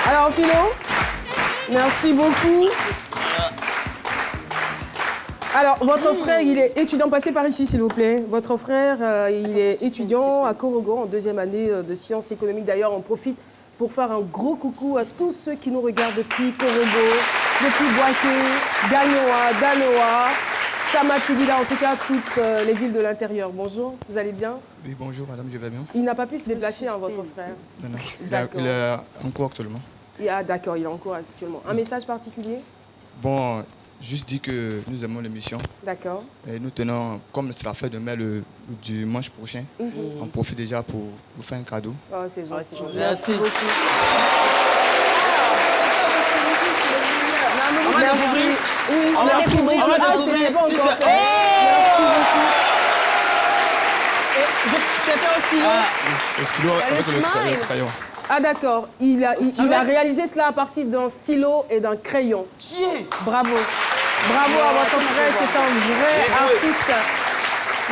Alors Philo, merci beaucoup. Alors, votre frère, il est étudiant. Passez par ici, s'il vous plaît. Votre frère, il est étudiant à Korogo en 2e année de sciences économiques. D'ailleurs, on profite pour faire un gros coucou à tous ceux qui nous regardent depuis Korobo, depuis Boaké, Ganoa, Danoa, Samatigila, en tout cas toutes les villes de l'intérieur. Bonjour, vous allez bien? Oui, bonjour madame, je vais bien. Il n'a pas pu se déplacer, hein, votre frère? Non, non. Il est en cours actuellement. Ah, d'accord, il est en cours actuellement. Un message particulier? Bon, juste dire que nous aimons l'émission. D'accord. Et nous tenons, comme c'est la fête de mai le dimanche prochain, on profite déjà pour vous faire un cadeau. Oh, c'est gentil. Merci beaucoup. Merci. Oui, merci beaucoup. Ah, c'était bon encore. Merci beaucoup. C'est fait au stylo. Le stylo avec le crayon. Ah d'accord, il a réalisé cela à partir d'un stylo et d'un crayon. Bravo. Bravo à votre frère, c'est un vrai artiste.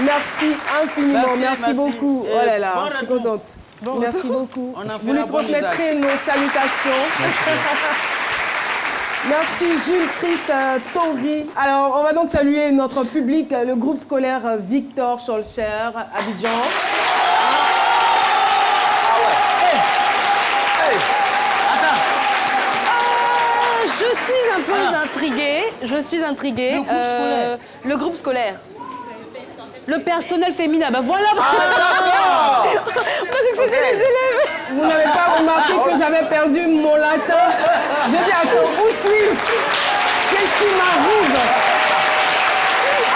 Merci infiniment, merci beaucoup. Oh là là, je suis contente. Merci beaucoup. Vous lui transmettrez nos salutations. Merci Jules Christ Tori. Alors, on va donc saluer notre public, le groupe scolaire Victor Scholcher, Abidjan. Je suis un peu intriguée. Le groupe scolaire. Le personnel féminin, ben voilà. Ah, d'accord. C'était les élèves. Vous n'avez pas remarqué que j'avais perdu mon latin? Je dis à quoi? Où suis-je? Qu'est-ce qui m'arrive?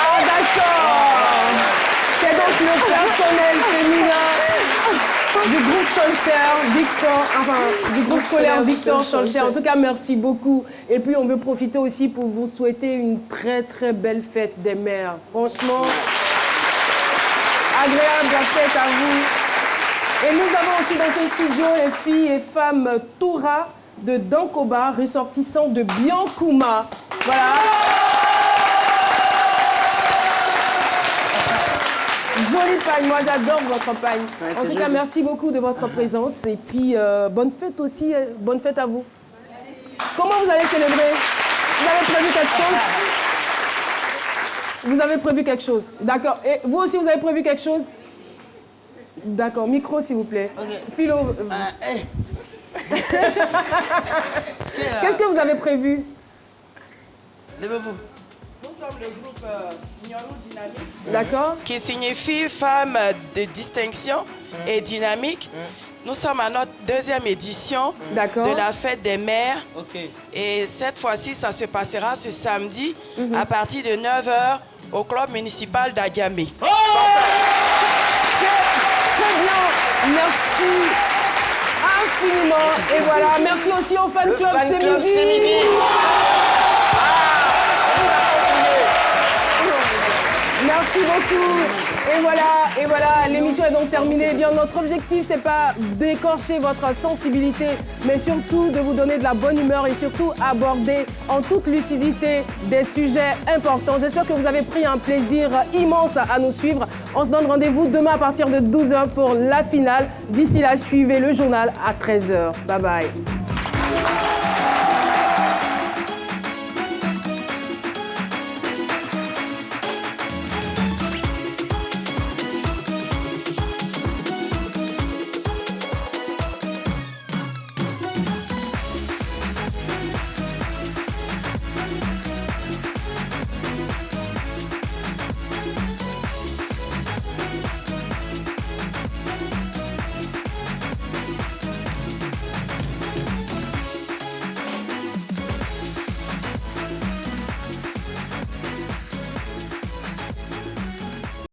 Ah d'accord. C'est donc le personnel féminin du groupe Scholcher, du groupe scolaire Victor Scholcher. En tout cas, merci beaucoup. Et puis, on veut profiter aussi pour vous souhaiter une très, très belle fête des mères. Franchement, agréable fête à vous. Et nous avons aussi dans ce studio les filles et femmes Toura de Dankoba, ressortissants de Biankouma. Voilà. Jolie pagne, moi j'adore votre pagne. Ouais, en tout cas, merci beaucoup de votre présence. Et puis, bonne fête aussi, bonne fête à vous. Comment vous allez célébrer? Vous avez prévu quelque chose? Vous avez prévu quelque chose? D'accord. Et vous aussi, vous avez prévu quelque chose? D'accord. Micro, s'il vous plaît. Okay. Philo. Qu'est-ce que vous avez prévu? Levez-vous. Nous sommes le groupe Nyonou Dynamique. D'accord. Qui signifie femme de distinction et dynamique. Nous sommes à notre deuxième édition de la fête des mères. Okay. Et cette fois-ci, ça se passera ce samedi à partir de 9h au club municipal d'Adiamé. Oh, c'est très bien. Merci infiniment. Et voilà, merci aussi au fan club C'est midi. Merci beaucoup. Et voilà, l'émission est donc terminée. Eh bien, notre objectif, c'est pas d'écorcher votre sensibilité, mais surtout de vous donner de la bonne humeur et surtout aborder en toute lucidité des sujets importants. J'espère que vous avez pris un plaisir immense à nous suivre. On se donne rendez-vous demain à partir de 12h pour la finale. D'ici là, suivez le journal à 13h. Bye bye.